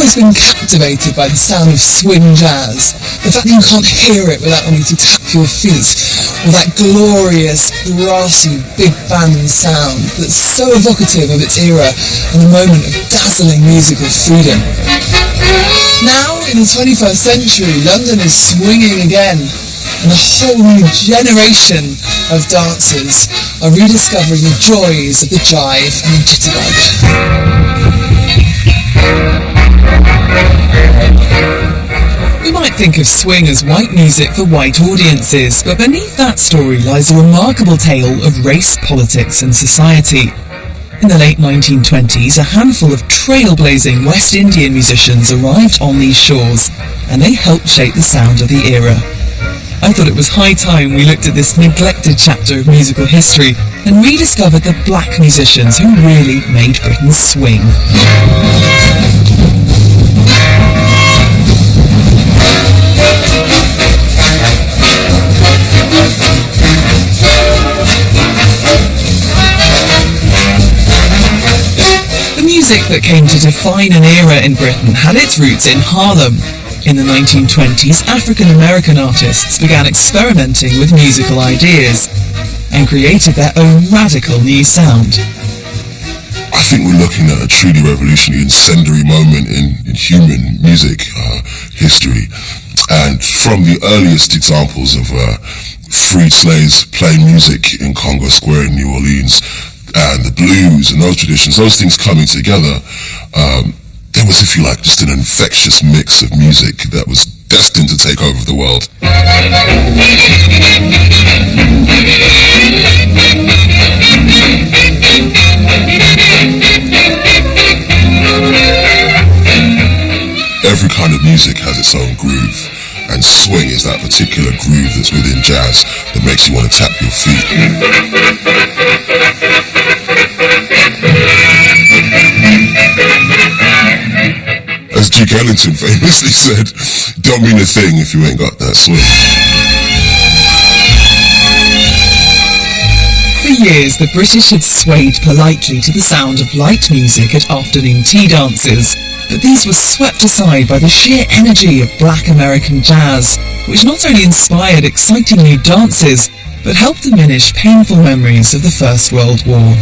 always been captivated by the sound of swing jazz. The fact that you can't hear it without wanting to tap your feet, or that glorious, brassy, big band sound that's so evocative of its era and a moment of dazzling musical freedom. Now, in the 21st century, London is swinging again, and a whole new generation of dancers are rediscovering the joys of the jive and the jitterbug. We might think of swing as white music for white audiences, but beneath that story lies a remarkable tale of race, politics and society. In the late 1920s, a handful of trailblazing West Indian musicians arrived on these shores, and they helped shape the sound of the era. I thought it was high time we looked at this neglected chapter of musical history and rediscovered the black musicians who really made Britain swing. The music that came to define an era in Britain had its roots in Harlem. In the 1920s, African-American artists began experimenting with musical ideas and created their own radical new sound. I think we're looking at a truly revolutionary, incendiary moment in human music history. And from the earliest examples of freed slaves playing music in Congo Square in New Orleans, and the blues and those traditions, those things coming together, there was, if you like, just an infectious mix of music that was destined to take over the world. Every kind of music has its own groove, and swing is that particular groove that's within jazz that makes you want to tap your feet. As Duke Ellington famously said, don't mean a thing if you ain't got that swing. For years, the British had swayed politely to the sound of light music at afternoon tea dances, but these were swept aside by the sheer energy of black American jazz, which not only inspired exciting new dances, but helped diminish painful memories of the First World War.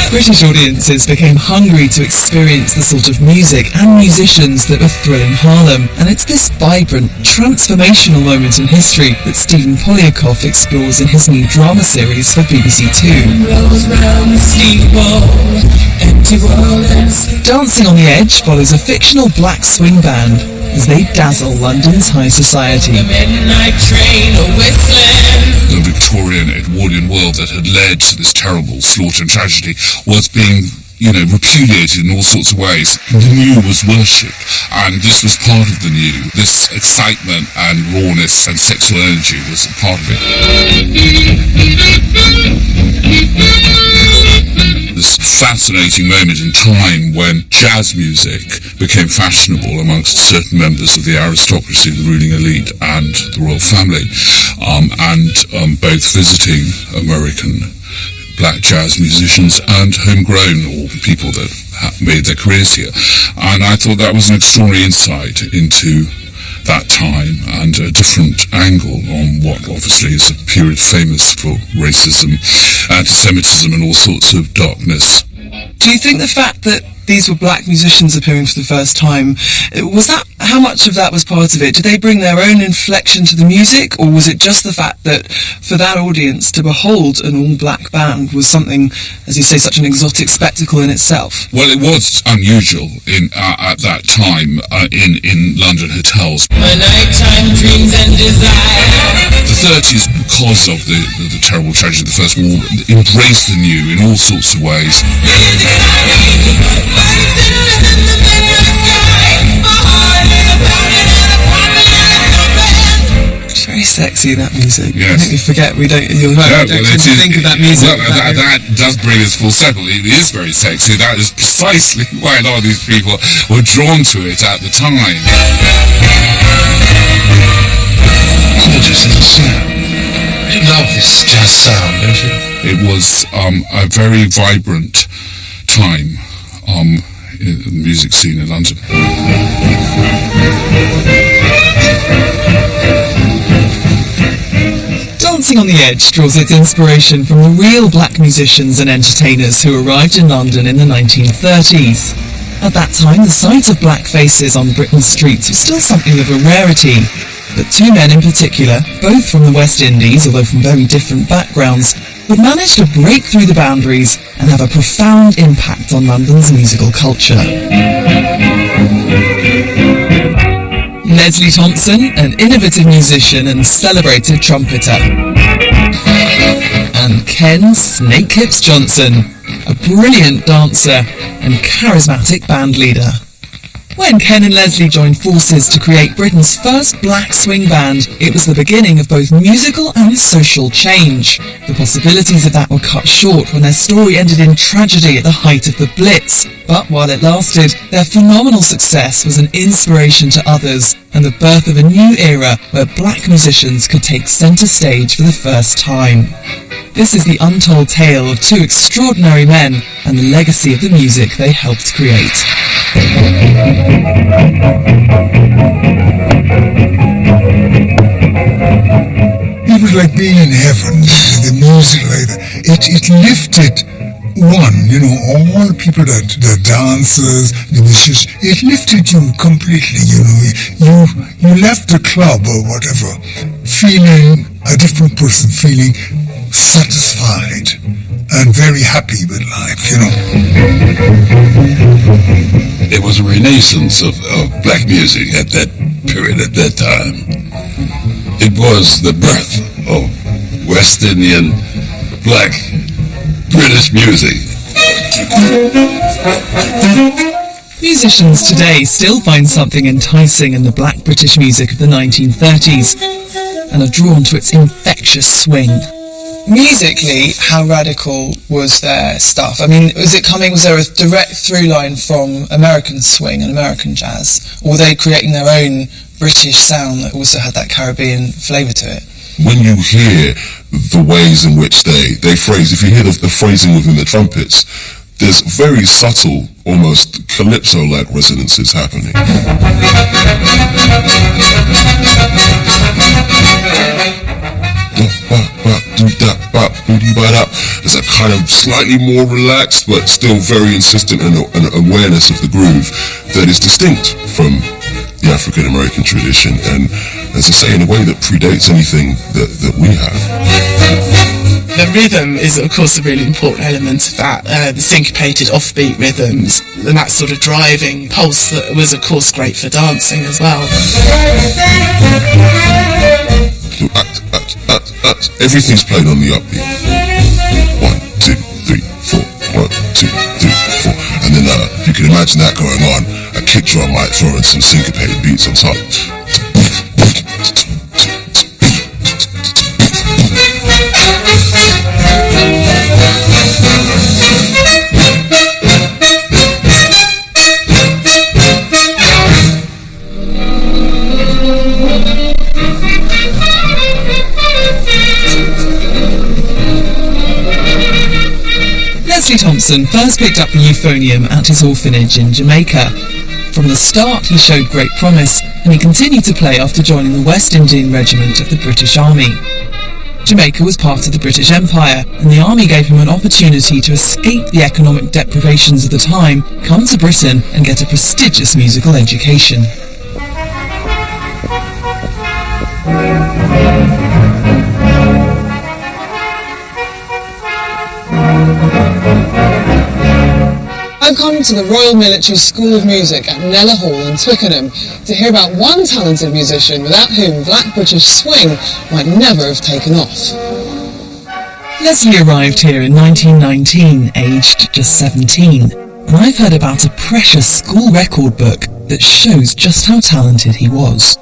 British audiences became hungry to experience the sort of music and musicians that were thrilling Harlem, and it's this vibrant, transformational moment in history that Stephen Polyakov explores in his new drama series for BBC Two. Dancing on the Edge follows a fictional black swing band as they dazzle London's high society. The Victorian Edwardian world that had led to this terrible slaughter and tragedy was being, repudiated in all sorts of ways. The new was worship, and this was part of the new. This excitement and rawness and sexual energy was a part of it. This fascinating moment in time when jazz music became fashionable amongst certain members of the aristocracy, the ruling elite, and the royal family, and both visiting American black jazz musicians and homegrown, or people that made their careers here. And I thought that was an extraordinary insight into that time and a different angle on what obviously is a period famous for racism, anti-Semitism and all sorts of darkness. Do you think the fact that these were black musicians appearing for the first time, how much of that was part of it? Did they bring their own inflection to the music, or was it just the fact that for that audience to behold an all-black band was something, as you say, such an exotic spectacle in itself? Well, it was unusual at that time in London hotels. My nighttime dreams and desire. The 30s, because of the terrible tragedy of the First War, embraced the new in all sorts of ways. Very sexy, that music. Yes. I think we forget, you're right, we don't tend to think of that music. Well, that does bring us full circle. It is very sexy. That is precisely why a lot of these people were drawn to it at the time. Gorgeous little sound. You love this jazz sound, don't you? It was a very vibrant time in the music scene in London. Dancing on the Edge draws its inspiration from the real black musicians and entertainers who arrived in London in the 1930s. At that time, the sight of black faces on Britain's streets was still something of a rarity. But two men in particular, both from the West Indies, although from very different backgrounds, would manage to break through the boundaries and have a profound impact on London's musical culture. Leslie Thompson, an innovative musician and celebrated trumpeter. And Ken Snake Hips Johnson, a brilliant dancer and charismatic band leader. When Ken and Leslie joined forces to create Britain's first black swing band, it was the beginning of both musical and social change. The possibilities of that were cut short when their story ended in tragedy at the height of the Blitz. But while it lasted, their phenomenal success was an inspiration to others and the birth of a new era where black musicians could take centre stage for the first time. This is the untold tale of two extraordinary men and the legacy of the music they helped create. It was like being in heaven. The music, it lifted one, all the people that the dancers, the musicians, it lifted you completely, you left the club or whatever feeling a different person, feeling satisfied and very happy with life, It was a renaissance of black music at that period, at that time. It was the birth of West Indian black British music. Musicians today still find something enticing in the black British music of the 1930s and are drawn to its infectious swing. Musically, how radical was their stuff? I mean, was there a direct through line from American swing and American jazz? Or were they creating their own British sound that also had that Caribbean flavour to it? When you hear the ways in which they phrase, if you hear the phrasing within the trumpets, there's very subtle, almost calypso-like resonances happening. There's a kind of slightly more relaxed but still very insistent and awareness of the groove that is distinct from the African American tradition, and as I say, in a way that predates anything that we have. The rhythm is of course a really important element of that, the syncopated offbeat rhythms and that sort of driving pulse that was of course great for dancing as well. Everything's played on the upbeat. 1, 2, 3, 4. 1, 2, 3, 4. And then if you can imagine that going on, a kick drum might throw in some syncopated beats on top. Leslie Thompson first picked up the euphonium at his orphanage in Jamaica. From the start he showed great promise, and he continued to play after joining the West Indian Regiment of the British Army. Jamaica was part of the British Empire, and the army gave him an opportunity to escape the economic deprivations of the time, come to Britain and get a prestigious musical education. I've come to the Royal Military School of Music at Kneller Hall in Twickenham to hear about one talented musician without whom black British swing might never have taken off. Leslie arrived here in 1919, aged just 17, and I've heard about a precious school record book that shows just how talented he was.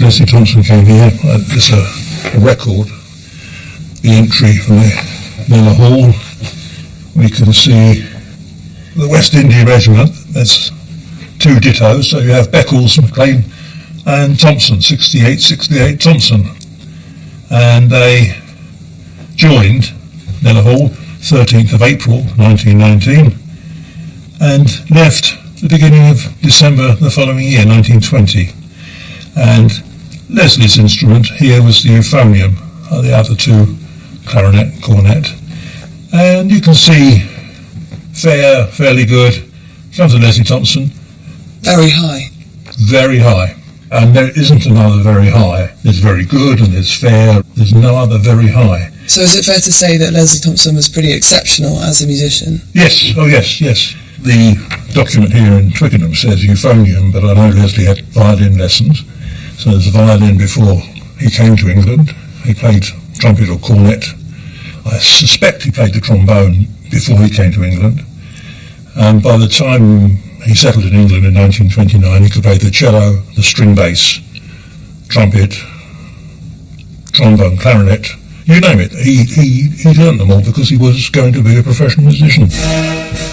Leslie Thompson came here. There's a record, the entry from the Miller Hall. We can see the West India Regiment. There's two dittos, so you have Beccles, McLean and Thompson, 68 Thompson. And they joined Miller Hall 13th of April 1919 and left the beginning of December the following year, 1920. And Leslie's instrument here was the euphonium, the other two, clarinet and cornet. And you can see fairly good. Comes to Leslie Thompson. Very high. Very high. And there isn't another very high. There's very good and there's fair. There's no other very high. So is it fair to say that Leslie Thompson was pretty exceptional as a musician? Yes, oh yes. The document here in Twickenham says euphonium, but I know Leslie had violin lessons. So there's a violin before he came to England. He played trumpet or cornet. I suspect he played the trombone before he came to England. And by the time he settled in England in 1929, he could play the cello, the string bass, trumpet, trombone, clarinet, you name it. He learned them all because he was going to be a professional musician.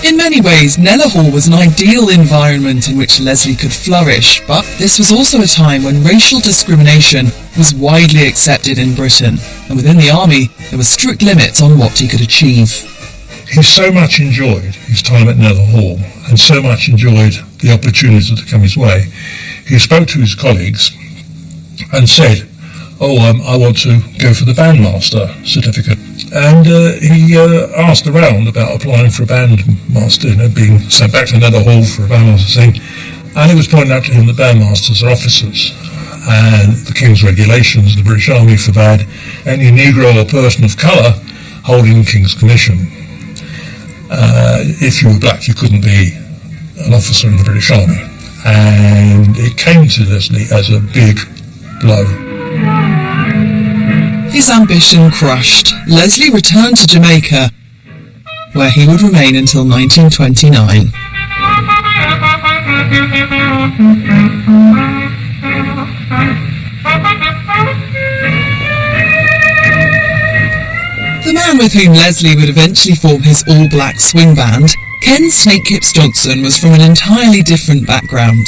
In many ways, Kneller Hall was an ideal environment in which Leslie could flourish, but this was also a time when racial discrimination was widely accepted in Britain, and within the army there were strict limits on what he could achieve. He so much enjoyed his time at Kneller Hall and so much enjoyed the opportunities that had come his way. He spoke to his colleagues and said, I want to go for the bandmaster certificate. And he asked around about applying for a bandmaster, being sent back to Kneller Hall for a bandmaster thing. And it was pointed out to him that bandmasters are officers. And the King's regulations, the British Army forbade any Negro or person of colour holding King's commission. If you were black, you couldn't be an officer in the British Army. And it came to Leslie as a big blow. His ambition crushed, Leslie returned to Jamaica, where he would remain until 1929. The man with whom Leslie would eventually form his all-black swing band, Ken Snakehips Johnson, was from an entirely different background.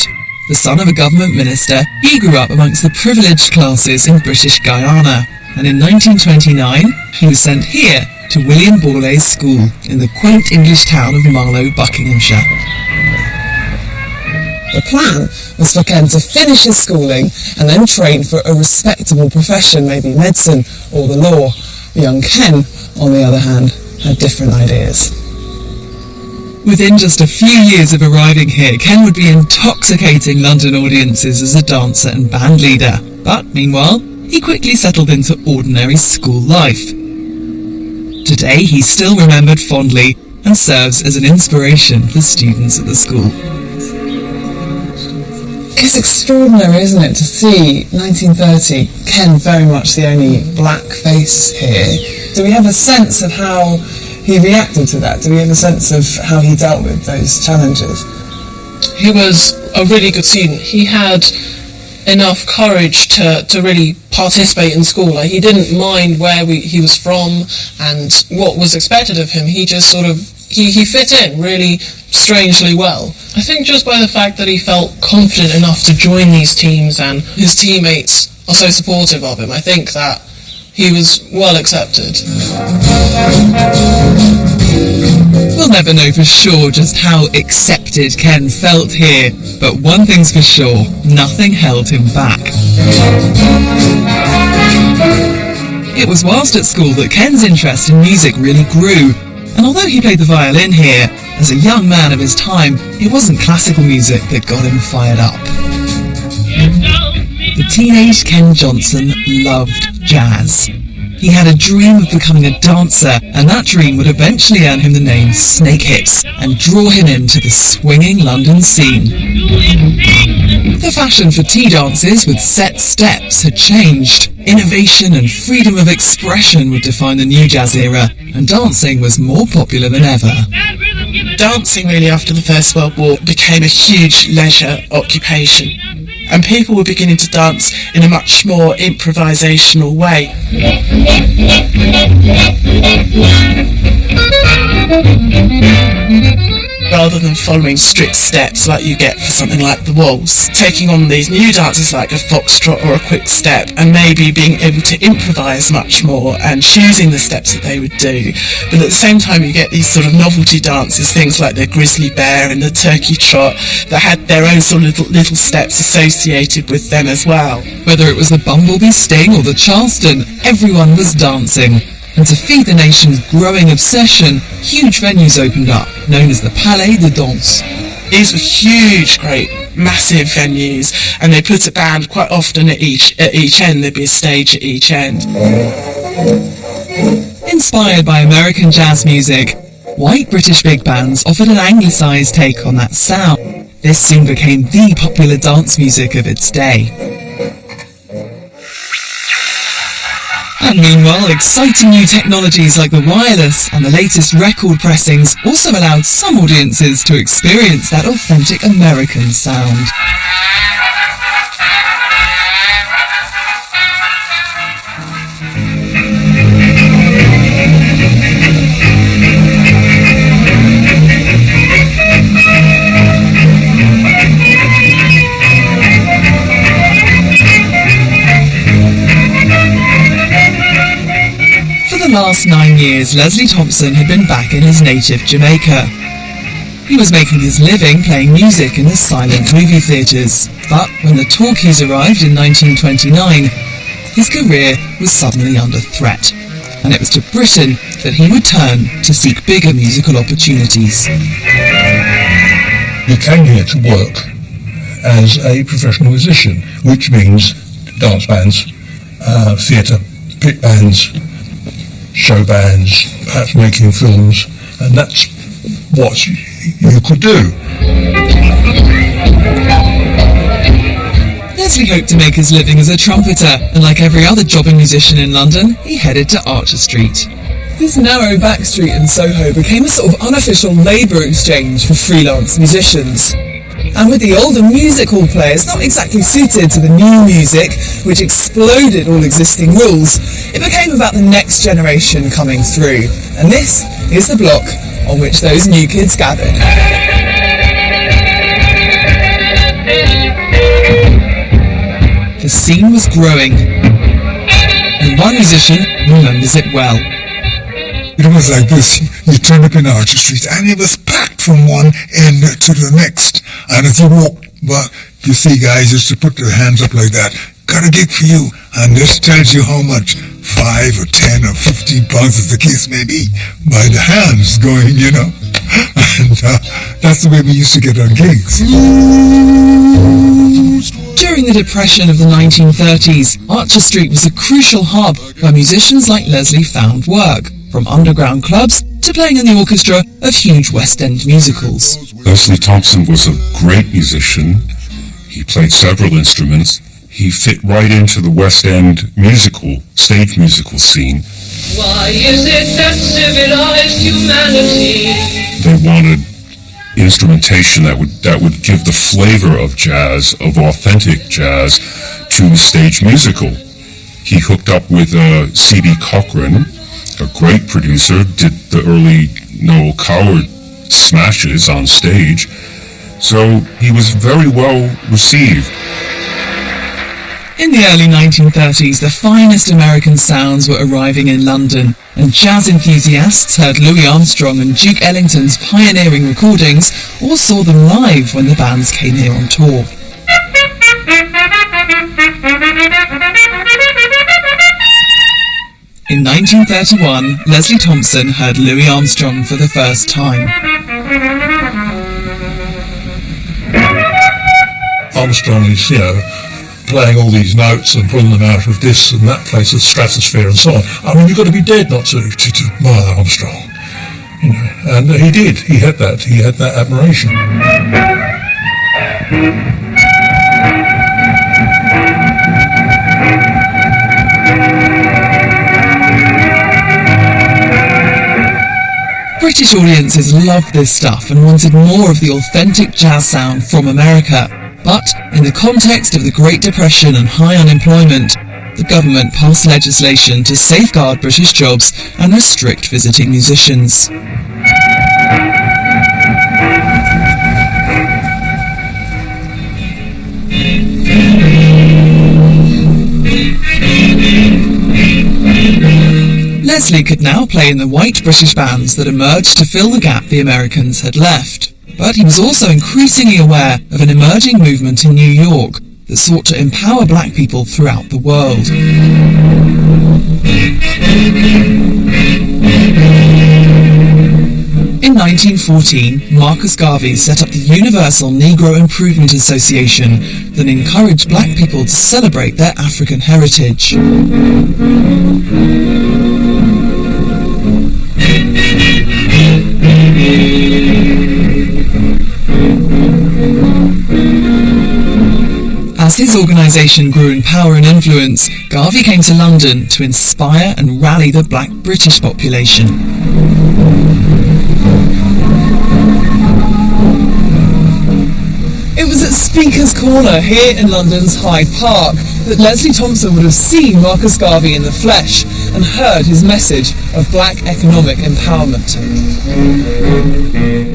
The son of a government minister, he grew up amongst the privileged classes in British Guyana, and in 1929 he was sent here to William Borlase School in the quaint English town of Marlow, Buckinghamshire. The plan was for Ken to finish his schooling and then train for a respectable profession, maybe medicine or the law. Young Ken, on the other hand, had different ideas. Within just a few years of arriving here, Ken would be intoxicating London audiences as a dancer and band leader. But meanwhile, he quickly settled into ordinary school life. Today, he's still remembered fondly and serves as an inspiration for students at the school. It's extraordinary, isn't it, to see 1930, Ken very much the only black face here. Do we have a sense of how he reacted to that? Do we have a sense of how he dealt with those challenges? He was a really good student. He had enough courage to really participate in school. Like, he didn't mind where he was from and what was expected of him. He just sort of, he fit in really strangely well. I think just by the fact that he felt confident enough to join these teams and his teammates are so supportive of him, I think that he was well accepted. We'll never know for sure just how accepted Ken felt here, but one thing's for sure, nothing held him back. It was whilst at school that Ken's interest in music really grew, and although he played the violin here, as a young man of his time, it wasn't classical music that got him fired up. The teenage Ken Johnson loved jazz. He had a dream of becoming a dancer, and that dream would eventually earn him the name Snakehips and draw him into the swinging London scene. The fashion for tea dances with set steps had changed. Innovation and freedom of expression would define the new jazz era, and dancing was more popular than ever. Dancing really after the First World War became a huge leisure occupation. and people were beginning to dance in a much more improvisational way. Rather than following strict steps like you get for something like the waltz, taking on these new dances like a foxtrot or a quick step, and maybe being able to improvise much more and choosing the steps that they would do. But at the same time you get these sort of novelty dances, things like the grizzly bear and the turkey trot, that had their own sort of little steps associated with them as well. Whether it was the Bumblebee Sting or the Charleston, everyone was dancing. And to feed the nation's growing obsession, huge venues opened up, known as the Palais de Danse. These were huge, great, massive venues, and they put a band quite often at each end. There'd be a stage at each end. Inspired by American jazz music, white British big bands offered an anglicised take on that sound. This soon became the popular dance music of its day. And meanwhile, exciting new technologies like the wireless and the latest record pressings also allowed some audiences to experience that authentic American sound. For the last 9 years, Leslie Thompson had been back in his native Jamaica. He was making his living playing music in the silent movie theatres, but when the talkies arrived in 1929, his career was suddenly under threat, and it was to Britain that he would turn to seek bigger musical opportunities. He came here to work as a professional musician, which means dance bands, theatre, pit bands, show bands, perhaps making films, and that's what you could do. Leslie hoped to make his living as a trumpeter, and like every other jobbing musician in London, he headed to Archer Street. This narrow back street in Soho became a sort of unofficial labour exchange for freelance musicians. And with the older music hall players not exactly suited to the new music, which exploded all existing rules, it became about the next generation coming through. And this is the block on which those new kids gathered. The scene was growing, and one musician remembers it well. It was like this. You turn up in Archer Street and it was packed from one end to the next. And as you walk back, you see guys used to put their hands up like that. Got a gig for you. And this tells you how much. 5 or 10 or 15 pounds, as the case may be, by the hands going, you know. And that's the way we used to get our gigs. During the Depression of the 1930s, Archer Street was a crucial hub where musicians like Leslie found work, from underground clubs to playing in the orchestra of huge West End musicals. Leslie Thompson was a great musician. He played several instruments. He fit right into the West End stage musical scene. Why is it that civilized humanity? They wanted instrumentation that would give the flavor of jazz, of authentic jazz, to the stage musical. He hooked up with C.B. Cochran, a great producer, did the early Noel Coward smashes on stage, so he was very well received. In the early 1930s, the finest American sounds were arriving in London, and jazz enthusiasts heard Louis Armstrong and Duke Ellington's pioneering recordings, or saw them live when the bands came here on tour. In 1931, Leslie Thompson heard Louis Armstrong for the first time. Armstrong is, playing all these notes and pulling them out of this and that place, the stratosphere and so on. I mean, you've got to be dead not to admire Armstrong. And he did. He had that admiration. British audiences loved this stuff and wanted more of the authentic jazz sound from America. But in the context of the Great Depression and high unemployment, the government passed legislation to safeguard British jobs and restrict visiting musicians. Leslie could now play in the white British bands that emerged to fill the gap the Americans had left. But he was also increasingly aware of an emerging movement in New York that sought to empower black people throughout the world. In 1914, Marcus Garvey set up the Universal Negro Improvement Association that encouraged black people to celebrate their African heritage. As his organisation grew in power and influence, Garvey came to London to inspire and rally the black British population. It was at Speaker's Corner here in London's Hyde Park that Leslie Thompson would have seen Marcus Garvey in the flesh and heard his message of black economic empowerment.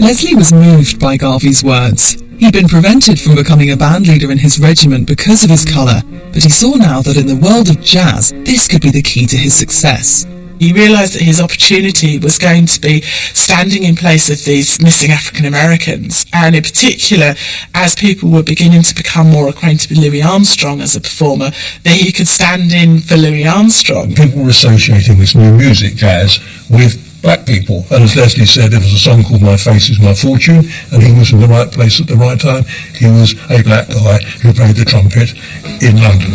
Leslie was moved by Garvey's words. He'd been prevented from becoming a band leader in his regiment because of his colour, but he saw now that in the world of jazz, this could be the key to his success. He realised that his opportunity was going to be standing in place of these missing African Americans, and in particular, as people were beginning to become more acquainted with Louis Armstrong as a performer, that he could stand in for Louis Armstrong. People were associating this new music, jazz, with black people, and as Leslie said, there was a song called My Face Is My Fortune, and he was in the right place at the right time. He was a black guy who played the trumpet in London.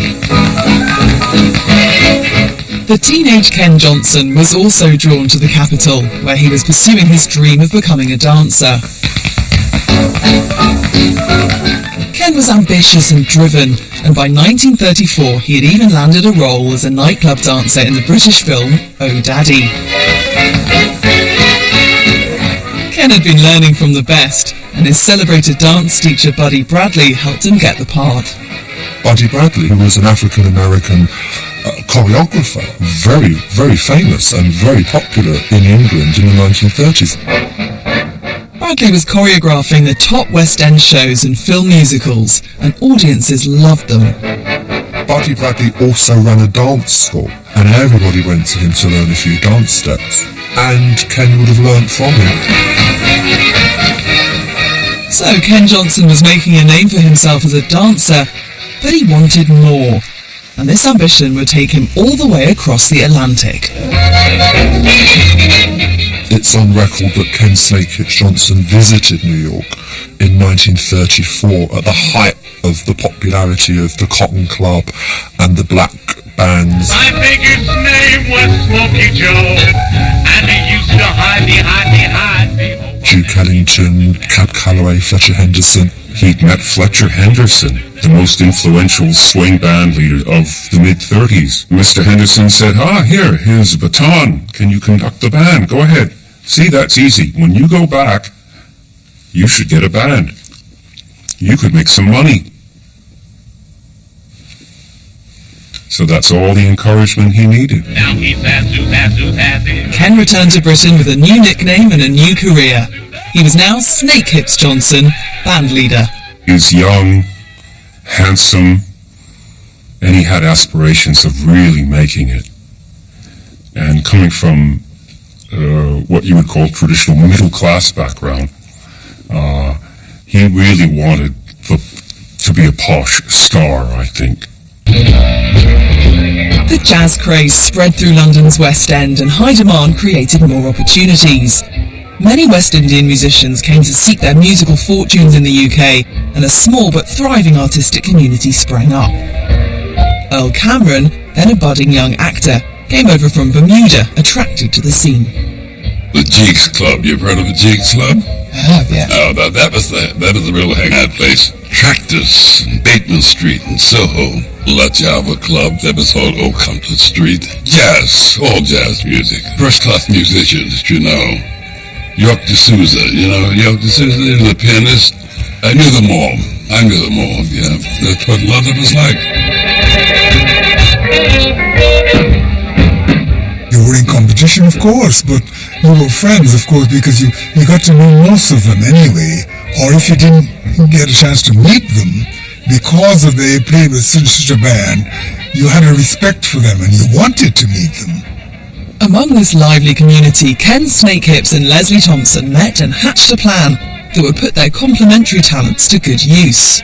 The teenage Ken Johnson was also drawn to the capital, where he was pursuing his dream of becoming a dancer. Ken was ambitious and driven, and by 1934 he had even landed a role as a nightclub dancer in the British film Oh Daddy. Ken had been learning from the best, and his celebrated dance teacher Buddy Bradley helped him get the part. Buddy Bradley, who was an African-American choreographer, very, very famous and very popular in England in the 1930s. Bradley was choreographing the top West End shows and film musicals, and audiences loved them. Buddy Bradley also ran a dance school, and everybody went to him to learn a few dance steps, and Ken would have learnt from him. So Ken Johnson was making a name for himself as a dancer, but he wanted more, and this ambition would take him all the way across the Atlantic. It's on record that Ken Snake-Hips Johnson visited New York in 1934 at the height of the popularity of the Cotton Club and the black bands. My biggest name was Smokey Joe, and he used to hide me. Duke Ellington, Cab Calloway, Fletcher Henderson. He'd met Fletcher Henderson, the most influential swing band leader of the mid-30s. Mr. Henderson said, here's a baton. Can you conduct the band? Go ahead. See, that's easy. When you go back, you should get a band. You could make some money. So that's all the encouragement he needed. Ken returned to Britain with a new nickname and a new career. He was now Snake-Hips Johnson, band leader. He was young, handsome, and he had aspirations of really making it. And coming from what you would call traditional middle-class background, he really wanted to be a posh star, I think. The jazz craze spread through London's West End, and high demand created more opportunities. Many West Indian musicians came to seek their musical fortunes in the UK, and a small but thriving artistic community sprang up. Earl Cameron, then a budding young actor, came over from Bermuda, attracted to the scene. The Jigs Club, you've heard of the Jigs Club? I have, yeah. Oh, that was the real hangout place. Tractors, Bateman Street in Soho. La Java Club, that was on Old Compton Street. Jazz, all jazz music. First-class musicians, you know. York D'Souza, York D'Souza is a pianist. I knew them all. Anger them all, yeah. That's what London was like. You were in competition, of course, but you were friends, of course, because you got to know most of them anyway. Or if you didn't get a chance to meet them, because of they played with such a band, you had a respect for them and you wanted to meet them. Among this lively community, Ken Snakehips and Leslie Thompson met and hatched a plan that would put their complementary talents to good use.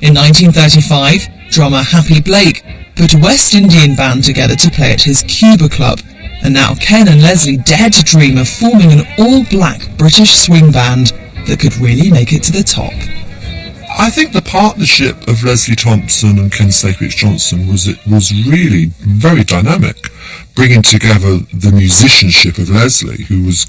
In 1935, drummer Happy Blake put a West Indian band together to play at his Cuba club, and now Ken and Leslie dared to dream of forming an all-black British swing band that could really make it to the top. I think the partnership of Leslie Thompson and Ken Snakehips Johnson was really very dynamic, bringing together the musicianship of Leslie, who was,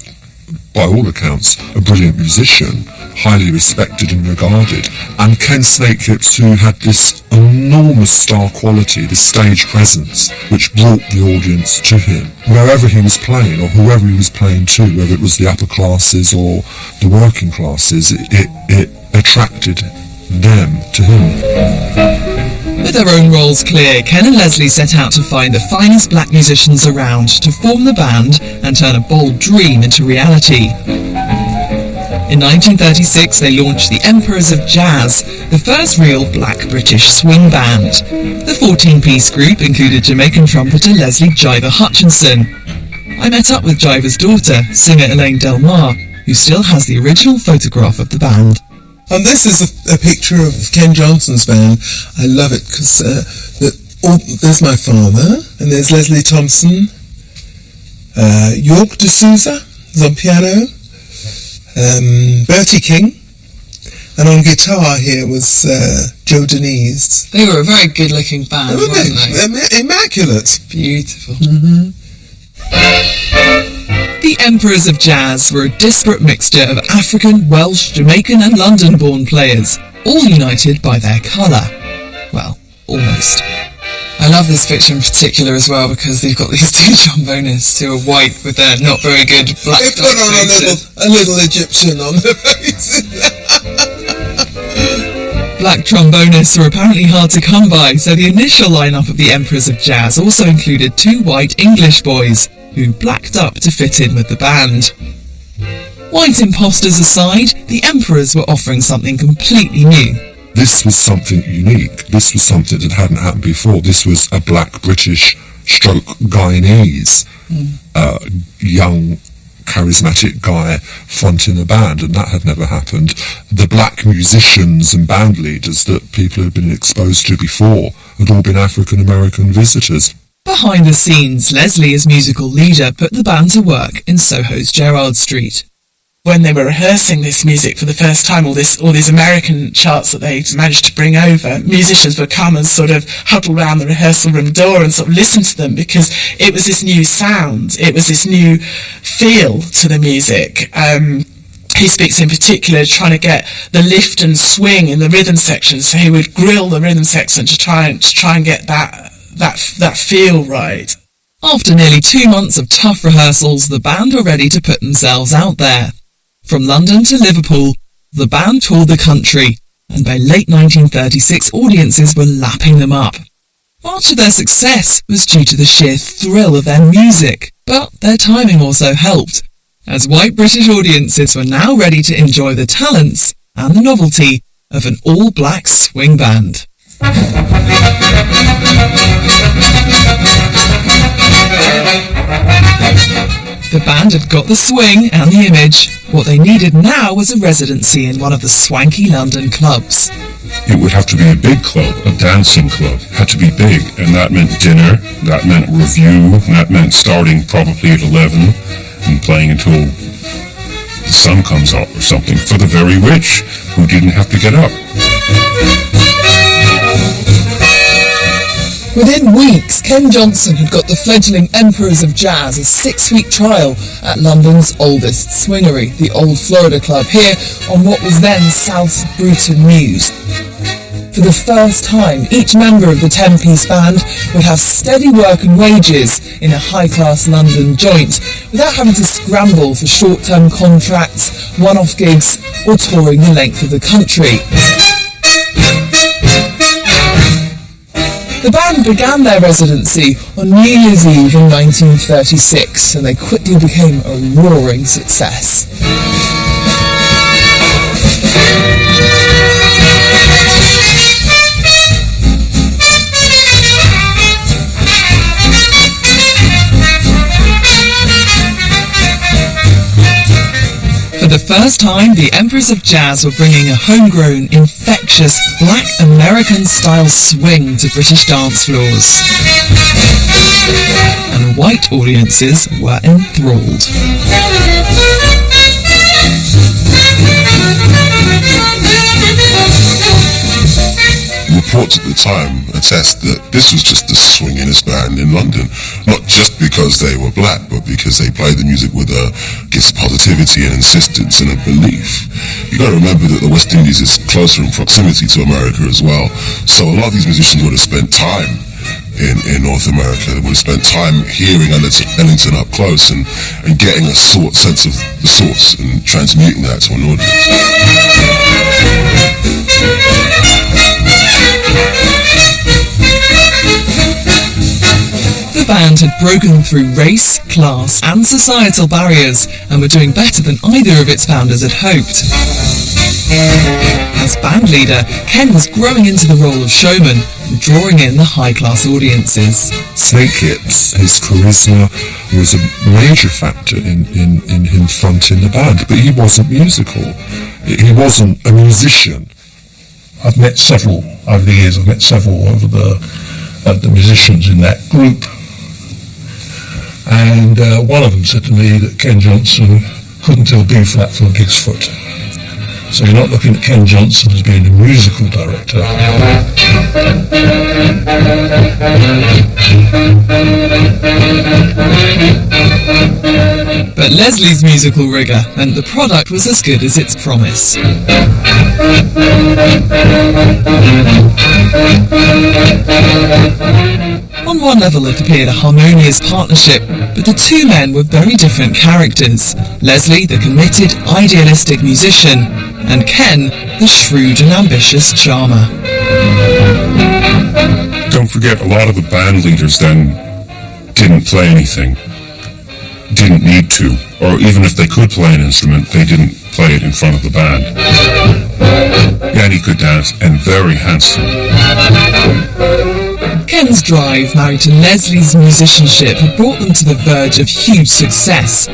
by all accounts, a brilliant musician, highly respected and regarded, and Ken Snakehips, who had this enormous star quality, this stage presence, which brought the audience to him. Wherever he was playing, or whoever he was playing to, whether it was the upper classes or the working classes, it attracted them to him. With their own roles clear, Ken and Leslie set out to find the finest black musicians around to form the band and turn a bold dream into reality. In 1936, they launched the Emperors of Jazz, the first real black British swing band. The 14-piece group included Jamaican trumpeter Leslie Jiver Hutchinson. I met up with Jiver's daughter, singer Elaine Del Mar, who still has the original photograph of the band. And this is a picture of Ken Johnson's band. I love it because there's my father, and there's Leslie Thompson, York D'Souza is on piano, Bertie King, and on guitar here was Joe Denise. They were a very good-looking band, weren't they? Immaculate. Beautiful. Mm-hmm. The Emperors of Jazz were a disparate mixture of African, Welsh, Jamaican and London-born players, all united by their colour. Well, almost. I love this picture in particular as well because they've got these two trombonists who are white with their not very good black. They put on a little Egyptian on their faces. Black trombonists were apparently hard to come by, so the initial lineup of the Emperors of Jazz also included two white English boys, who blacked up to fit in with the band. White imposters aside, the Emperors were offering something completely new. This was something unique. This was something that hadn't happened before. This was a black British stroke Guyanese, young, charismatic guy fronting a band, and that had never happened. The black musicians and band leaders that people had been exposed to before had all been African-American visitors. Behind the scenes, Leslie, as musical leader, put the band to work in Soho's Gerrard Street. When they were rehearsing this music for the first time, all these American charts that they managed to bring over, musicians would come and sort of huddle around the rehearsal room door and sort of listen to them because it was this new sound, it was this new feel to the music. He speaks in particular trying to get the lift and swing in the rhythm section, so he would grill the rhythm section to try and get that feel right. After nearly 2 months of tough rehearsals, the band were ready to put themselves out there. From London to Liverpool, the band toured the country, and by late 1936 audiences were lapping them up. Much of their success was due to the sheer thrill of their music, but their timing also helped, as white British audiences were now ready to enjoy the talents and the novelty of an all-black swing band. The band had got the swing and the image. What they needed now was a residency in one of the swanky London clubs. It would have to be a big club, a dancing club. It had to be big, and that meant dinner, that meant review, and that meant starting probably at 11 and playing until the sun comes up or something, for the very rich who didn't have to get up. Within weeks, Ken Johnson had got the fledgling Emperors of Jazz a 6-week trial at London's oldest swingery, the Old Florida Club, here on what was then South Bruton Mews. For the first time, each member of the 10-piece band would have steady work and wages in a high-class London joint, without having to scramble for short-term contracts, one-off gigs, or touring the length of the country. The band began their residency on New Year's Eve in 1936, and they quickly became a roaring success. For the first time, the Emperors of Jazz were bringing a homegrown, infectious, black American-style swing to British dance floors. And white audiences were enthralled. Reports at the time attest that this was just the swinginest band in London, not just because they were black, but because they played the music with a gift of positivity and insistence and a belief. You got to remember that the West Indies is closer in proximity to America as well, so a lot of these musicians would have spent time in North America. They would have spent time hearing Ellington up close and getting a sense of the source and transmuting that to an audience. The band had broken through race, class and societal barriers and were doing better than either of its founders had hoped. As band leader, Ken was growing into the role of showman and drawing in the high-class audiences. Snake Hips, his charisma was a major factor in him fronting the band, but he wasn't musical. He wasn't a musician. I've met several over the years. I've met several of the musicians in that group, and one of them said to me that Ken Johnson couldn't tell B flat from a pig's foot. So you're not looking at Ken Johnson as being a musical director. But Leslie's musical rigour meant the product was as good as its promise. On one level it appeared a harmonious partnership, but the two men were very different characters. Leslie, the committed, idealistic musician, and Ken, the shrewd and ambitious charmer. Don't forget, a lot of the band leaders then didn't play anything, didn't need to, or even if they could play an instrument, they didn't play it in front of the band. Yeah, and he could dance, and very handsome. Ken's drive, married to Leslie's musicianship, had brought them to the verge of huge success.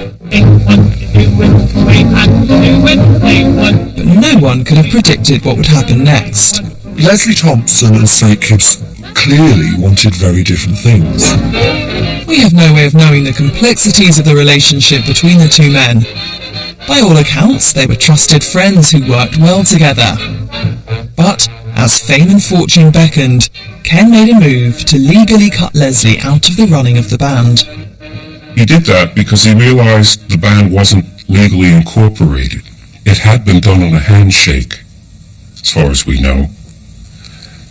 But no one could have predicted what would happen next. Leslie Thompson and Snake Hips clearly wanted very different things. We have no way of knowing the complexities of the relationship between the two men. By all accounts, they were trusted friends who worked well together. But as fame and fortune beckoned, Ken made a move to legally cut Leslie out of the running of the band. He did that because he realized the band wasn't legally incorporated. It had been done on a handshake, as far as we know.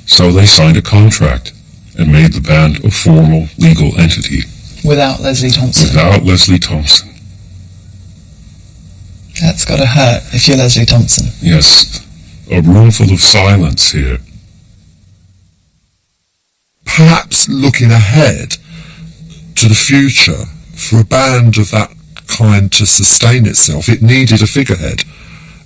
So they signed a contract and made the band a formal legal entity. Without Leslie Thompson. Without Leslie Thompson. That's got to hurt if you're Leslie Thompson. Yes, a room full of silence here. Perhaps looking ahead to the future, for a band of that kind to sustain itself, it needed a figurehead.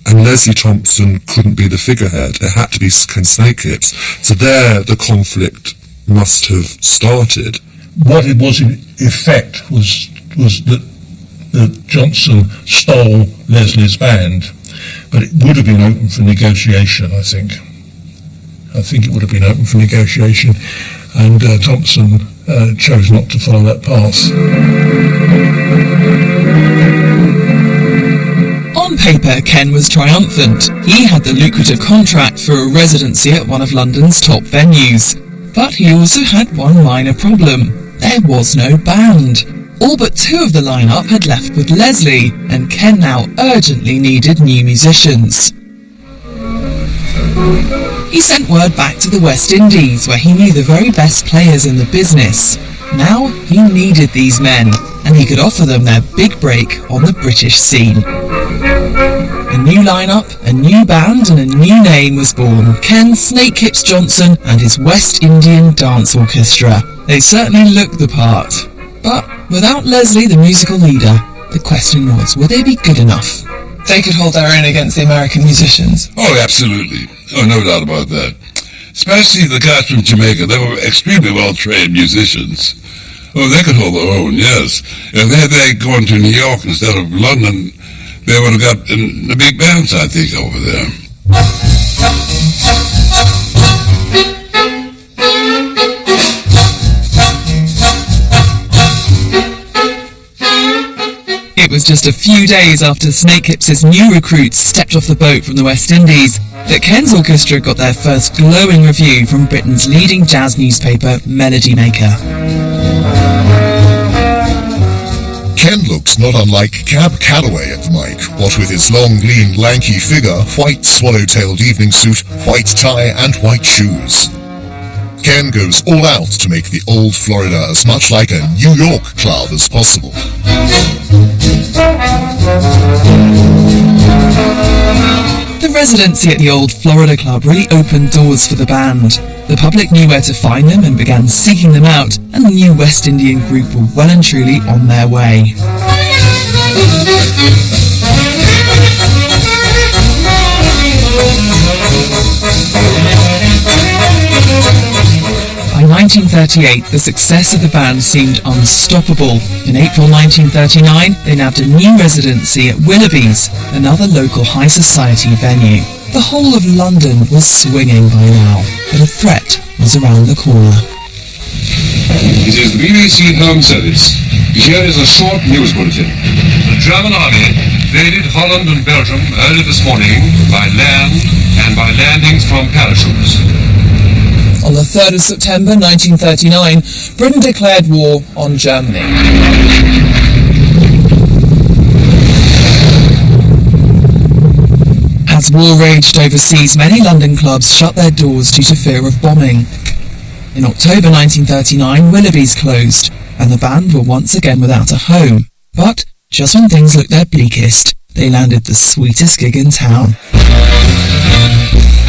And Leslie Thompson couldn't be the figurehead. It had to be Ken Snake Hips. So there the conflict must have started. What it was in effect was that Johnson stole Leslie's band, but it would have been open for negotiation, I think. I think it would have been open for negotiation, and Thompson chose not to follow that path. On paper, Ken was triumphant. He had the lucrative contract for a residency at one of London's top venues. But he also had one minor problem. There was no band. All but two of the lineup had left with Leslie, and Ken now urgently needed new musicians. He sent word back to the West Indies, where he knew the very best players in the business. Now he needed these men, and he could offer them their big break on the British scene. A new lineup, a new band and a new name was born. Ken Snake Hips Johnson and his West Indian Dance Orchestra. They certainly looked the part. But without Leslie, the musical leader, the question was, would they be good enough? They could hold their own against the American musicians. Oh, absolutely. Oh, no doubt about that. Especially the guys from Jamaica. They were extremely well-trained musicians. Oh, they could hold their own, yes. If they'd gone to New York instead of London, they would have got in the big bands, I think, over there. It was just a few days after Snake Hips' new recruits stepped off the boat from the West Indies that Ken's orchestra got their first glowing review from Britain's leading jazz newspaper, Melody Maker. Ken looks not unlike Cab Calloway at the mic, what with his long, lean, lanky figure, white swallow-tailed evening suit, white tie and white shoes. Ken goes all out to make the Old Florida as much like a New York club as possible. The residency at the Old Florida Club really opened doors for the band. The public knew where to find them and began seeking them out, and the new West Indian group were well and truly on their way. By 1938, the success of the band seemed unstoppable. In April 1939, they nabbed a new residency at Willoughby's, another local high society venue. The whole of London was swinging by now, but a threat was around the corner. This is the BBC Home Service. Here is a short news bulletin. The German army invaded Holland and Belgium early this morning by land and by landings from parachutes. On the 3rd of September 1939, Britain declared war on Germany. As war raged overseas, many London clubs shut their doors due to fear of bombing. In October 1939, Willoughby's closed, and the band were once again without a home. But just when things looked their bleakest, they landed the sweetest gig in town.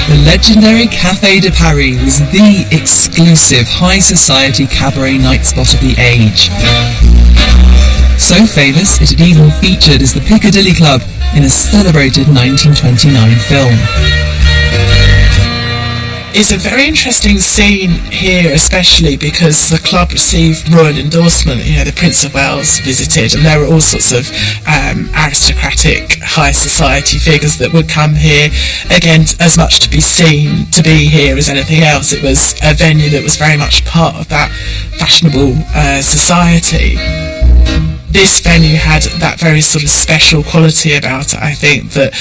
The legendary Café de Paris was the exclusive high society cabaret night spot of the age. So famous, it had even featured as the Piccadilly Club in a celebrated 1929 film. It's a very interesting scene here, especially because the club received royal endorsement. You know, the Prince of Wales visited, and there were all sorts of aristocratic high society figures that would come here, again, as much to be seen, to be here as anything else. It was a venue that was very much part of that fashionable society. This venue had that very sort of special quality about it, I think, that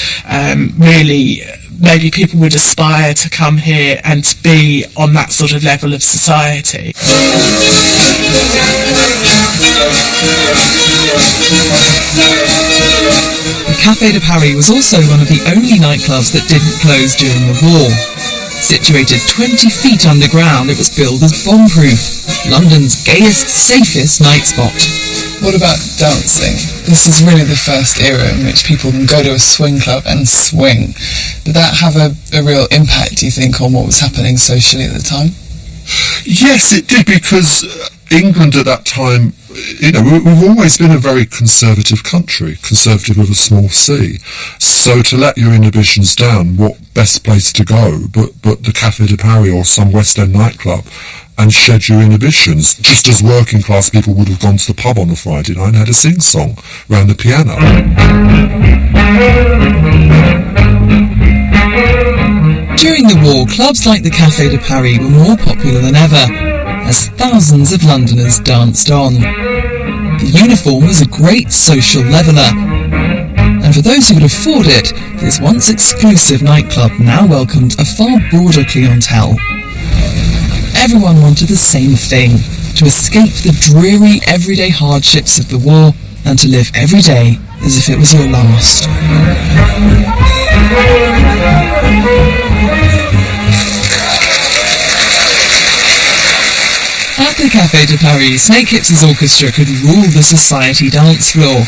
really maybe people would aspire to come here and to be on that sort of level of society. The Café de Paris was also one of the only nightclubs that didn't close during the war. Situated 20 feet underground, it was billed as bomb-proof, London's gayest, safest night spot. What about dancing? This is really the first era in which people can go to a swing club and swing. Did that have a real impact, do you think, on what was happening socially at the time? Yes, it did, because England at that time, you know, we've always been a very conservative country, conservative with a small c. So to let your inhibitions down, what best place to go but the Café de Paris or some West End nightclub and shed your inhibitions, just as working class people would have gone to the pub on a Friday night and had a sing-song round the piano. During the war, clubs like the Café de Paris were more popular than ever, as thousands of Londoners danced on. The uniform was a great social leveller, and for those who could afford it, this once exclusive nightclub now welcomed a far broader clientele. Everyone wanted the same thing, to escape the dreary everyday hardships of the war and to live every day as if it was your last. At the Café de Paris, Snake Hips' orchestra could rule the society dance floor.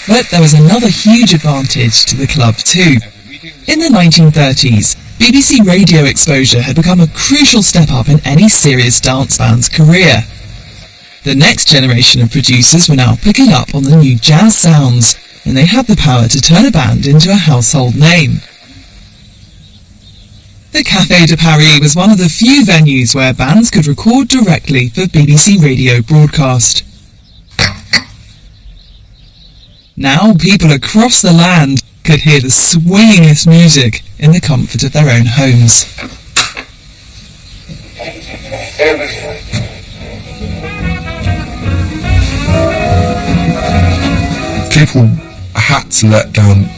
But there was another huge advantage to the club too. In the 1930s, BBC radio exposure had become a crucial step up in any serious dance band's career. The next generation of producers were now picking up on the new jazz sounds, and they had the power to turn a band into a household name. The Café de Paris was one of the few venues where bands could record directly for BBC radio broadcast. Now people across the land could hear the swingingest music in the comfort of their own homes. People had to let down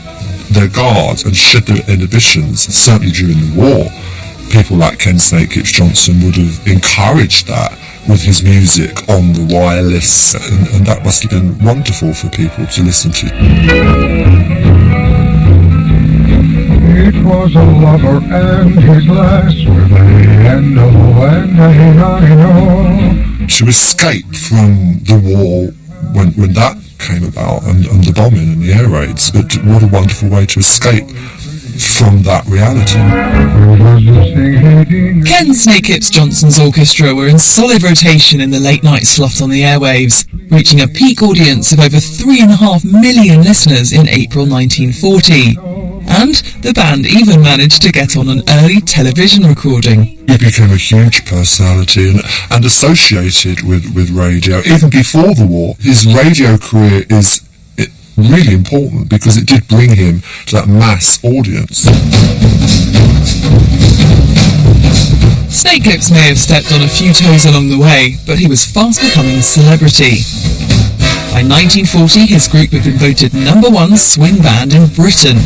their guard and shed their inhibitions, certainly during the war. People like Ken Snakeips Johnson would have encouraged that with his music on the wireless, and that must have been wonderful for people to listen to. It was a lover and his last To escape from the war when that came about and the bombing and the air raids, but what a wonderful way to escape from that reality. Ken Snakeips Johnson's orchestra were in solid rotation in the late night slot on the airwaves, reaching a peak audience of over 3.5 million listeners in April 1940. And the band even managed to get on an early television recording. He became a huge personality and associated with radio. Even before the war, his radio career is really important because it did bring him to that mass audience. Snakeips may have stepped on a few toes along the way, but he was fast becoming a celebrity. By 1940, his group had been voted #1 swing band in Britain.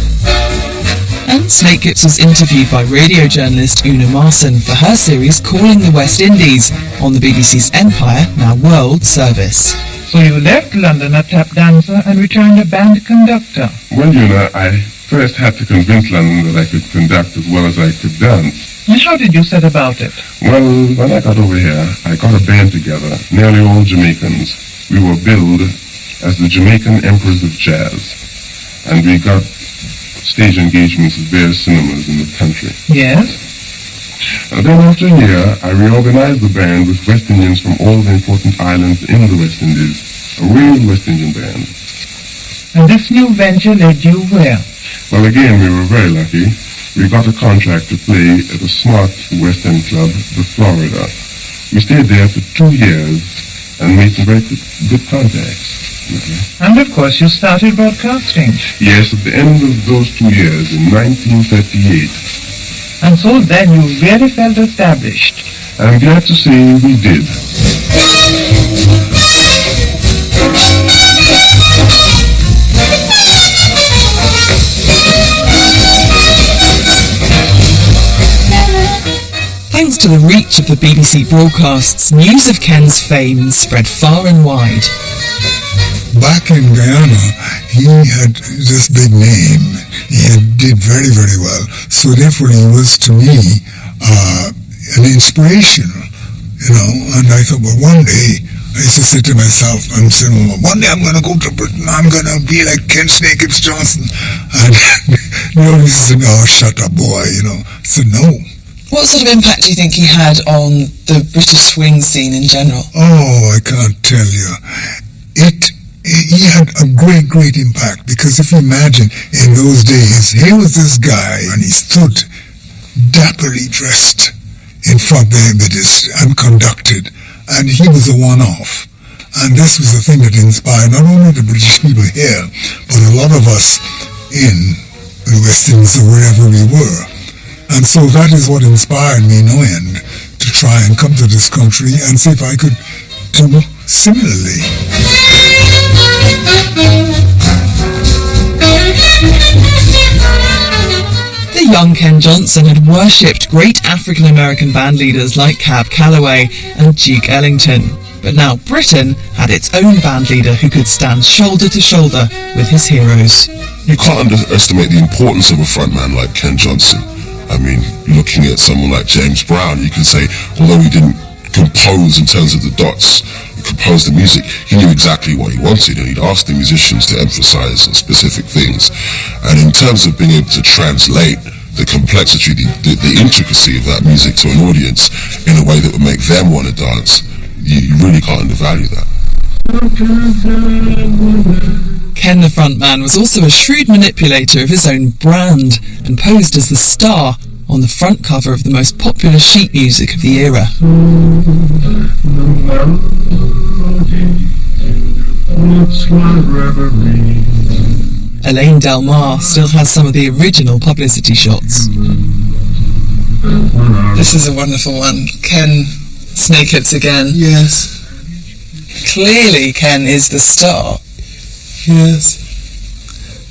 And Snakeips was interviewed by radio journalist Una Marson for her series Calling the West Indies on the BBC's Empire, now World service. So you left London a tap dancer and returned a band conductor? Well, I first had to convince London that I could conduct as well as I could dance. And how did you set about it? Well, when I got over here, I got a band together, nearly all Jamaicans. We were billed as the Jamaican Emperors of Jazz, and we got stage engagements at various cinemas in the country. Yes? And then after a year, I reorganized the band with West Indians from all the important islands in the West Indies, a real West Indian band. And this new venture led you where? Well, again, we were very lucky. We got a contract to play at a smart West End club, the Florida. We stayed there for 2 years and made some very good contacts. And of course you started broadcasting. Yes, at the end of those 2 years, in 1938. And so then you really felt established. I'm glad to say we did. Thanks to the reach of the BBC broadcasts, news of Ken's fame spread far and wide. Back in Guyana, he had this big name. He did very, very well. So therefore he was, to me, an inspiration, and I thought, well, one day, I used to say to myself, one day I'm going to go to Britain, I'm going to be like Ken Snakeips Johnson. And they always said, oh, shut up, boy, I said, no. What sort of impact do you think he had on the British swing scene in general? Oh, I can't tell you. He had a great, great impact, because if you imagine, in those days, here was this guy, and he stood dapperly dressed in front there and conducted, and he was a one-off. And this was the thing that inspired not only the British people here, but a lot of us in the West Indies or wherever we were. And so that is what inspired me, no end, to try and come to this country and see if I could do similarly. The young Ken Johnson had worshipped great African-American band leaders like Cab Calloway and Duke Ellington. But now Britain had its own band leader who could stand shoulder to shoulder with his heroes. You can't underestimate the importance of a frontman like Ken Johnson. I mean, looking at someone like James Brown, you can say, although he didn't compose in terms of the dots, composed the music, he knew exactly what he wanted, and he'd ask the musicians to emphasize specific things. And in terms of being able to translate the complexity, the intricacy of that music to an audience in a way that would make them want to dance, you really can't undervalue that. Ken the frontman was also a shrewd manipulator of his own brand and posed as the star on the front cover of the most popular sheet music of the era. Elaine Del Mar still has some of the original publicity shots. This is a wonderful one. Ken, Snake Hips again. Yes. Clearly Ken is the star. Yes.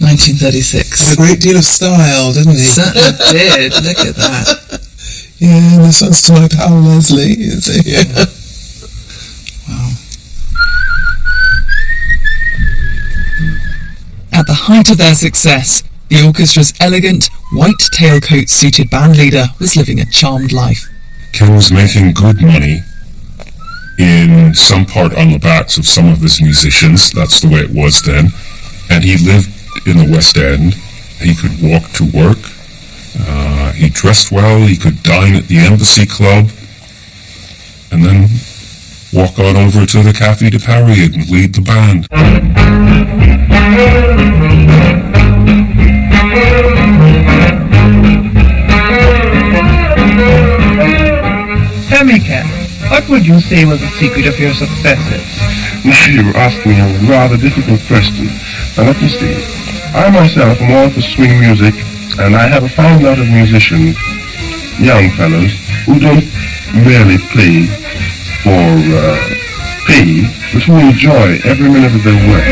1936. Had a great deal of style, didn't he? Certainly did. Look at that. Yeah, this one's to my pal Leslie, you see. Yeah. Wow. At the height of their success, the orchestra's elegant, white tailcoat-suited bandleader was living a charmed life. Ken was making good money, in some part on the backs of some of his musicians. That's the way it was then. And he lived in the West End. He could walk to work. He dressed well. He could dine at the Embassy Club. And then walk on over to the Café de Paris and lead the band. Tell me, Ken, what would you say was the secret of your successes? Now you ask me a rather difficult question. Now let me see. I myself am all for swing music, and I have a fine lot of musicians, young fellows, who don't merely play for pay, but who enjoy every minute of their work.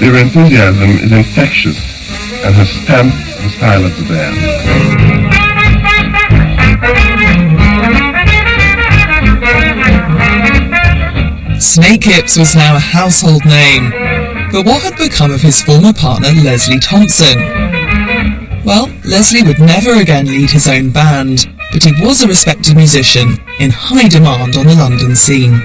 Their enthusiasm is infectious and has stamped the style of the band. Snake Hips was now a household name, but what had become of his former partner Leslie Thompson? Well, Leslie would never again lead his own band, but he was a respected musician in high demand on the London scene.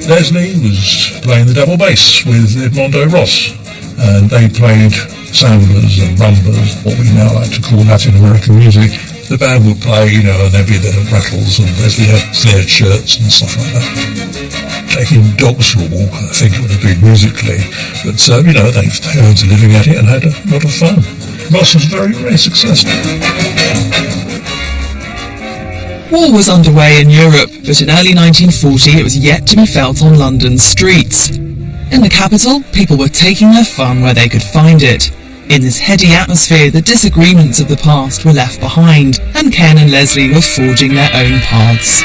Leslie was playing the double bass with Edmondo Ross, and they played samplers and rumbas, what we now like to call Latin American music. The band would play, and there'd be the rattles, and Leslie had flared shirts and stuff like that. Taking dogs for a walk, I think it would have been musically, but they earned a living at it and had a lot of fun. Ross was very, very successful. War was underway in Europe, but in early 1940 it was yet to be felt on London's streets. In the capital, people were taking their fun where they could find it. In this heady atmosphere, the disagreements of the past were left behind, and Ken and Leslie were forging their own paths.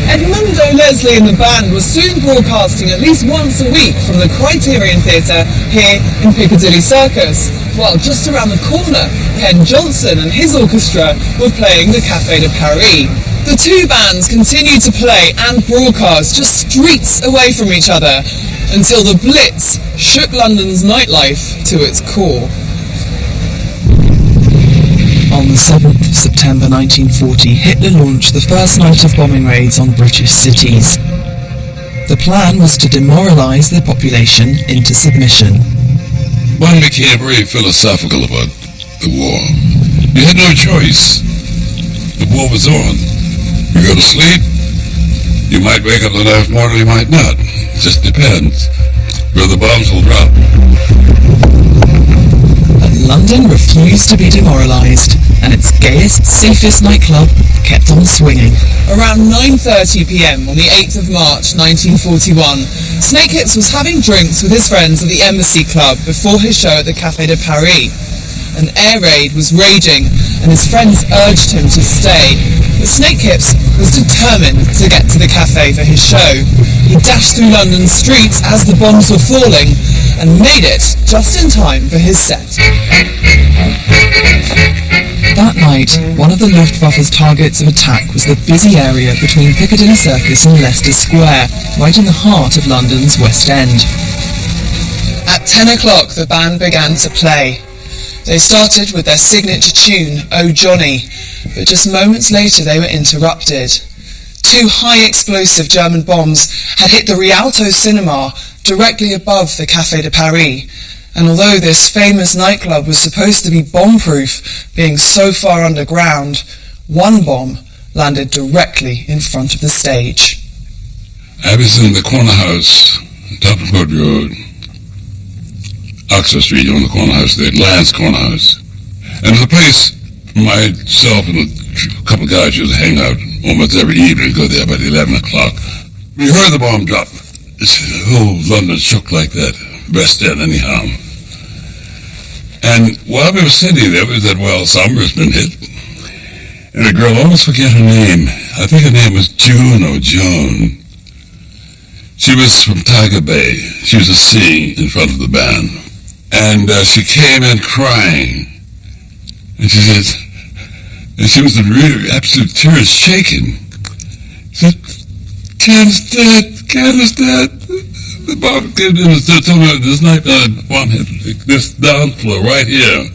Edmondo, Leslie and the band were soon broadcasting at least once a week from the Criterion Theatre here in Piccadilly Circus, while just around the corner, Ken Johnson and his orchestra were playing the Café de Paris. The two bands continued to play and broadcast just streets away from each other, until the Blitz shook London's nightlife to its core. On the 7th of September 1940, Hitler launched the first night of bombing raids on British cities. The plan was to demoralise the population into submission. One became very philosophical about the war. You had no choice. The war was on. You go to sleep, you might wake up the next morning, you might not. It just depends where the bombs will drop. But London refused to be demoralised, and its gayest, safest nightclub kept on swinging. Around 9:30 p.m. on the 8th of March 1941, Snake Hips was having drinks with his friends at the Embassy Club before his show at the Café de Paris. An air raid was raging, and his friends urged him to stay. But Snake Hips was determined to get to the cafe for his show. He dashed through London's streets as the bombs were falling, and made it just in time for his set. That night, one of the Luftwaffe's targets of attack was the busy area between Piccadilly Circus and Leicester Square, right in the heart of London's West End. At 10 o'clock, the band began to play. They started with their signature tune, Oh Johnny, but just moments later they were interrupted. 2 high explosive German bombs had hit the Rialto cinema directly above the Café de Paris, and although this famous nightclub was supposed to be bomb-proof, being so far underground, one bomb landed directly in front of the stage. I was in the corner house, Tottenham Road, Oxford Street on the corner house there, Lions Corner House. And it was a place myself and a couple of guys used to hang out almost every evening, go there about 11 o'clock. We heard the bomb drop. London shook like that. West End anyhow. And while we were sitting there, we said, well, somewhere's been hit. And a girl, I always forget her name. I think her name was June or Joan. She was from Tiger Bay. She was to sing in front of the band. And she came in crying. And she said, and she was in really absolute tears, shaking. She said, Ken's dead, Ken is dead. The bomb came in this night, bomb hit this down floor right here.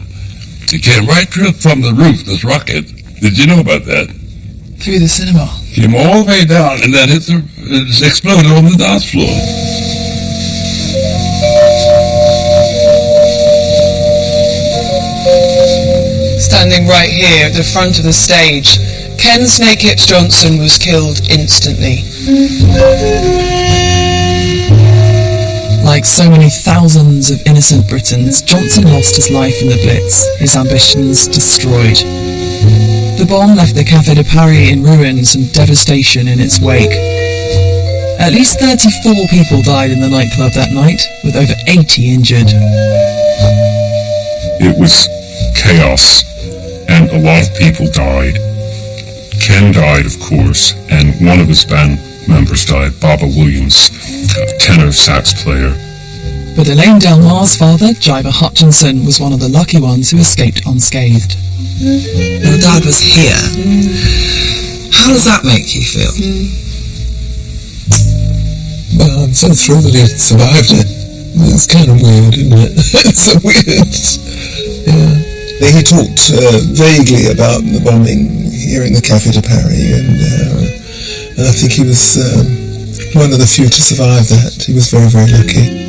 It came right from the roof, this rocket. Did you know about that? Through the cinema. Came all the way down and then it exploded on the dance floor. Standing right here at the front of the stage, Ken Snake Hips Johnson was killed instantly. Like so many thousands of innocent Britons, Johnson lost his life in the Blitz, his ambitions destroyed. The bomb left the Café de Paris in ruins and devastation in its wake. At least 34 people died in the nightclub that night, with over 80 injured. It was chaos, and a lot of people died. Ken died, of course, and one of his band members died, Baba Williams, a tenor sax player. But Elaine Del Mar's father, Jiver Hutchinson, was one of the lucky ones who escaped unscathed. Your dad was here. How does that make you feel? Well, I'm so thrilled that he survived it. It's kind of weird, isn't it? It's so weird. Yeah. He talked vaguely about the bombing here in the Café de Paris, and I think he was one of the few to survive that. He was very, very lucky.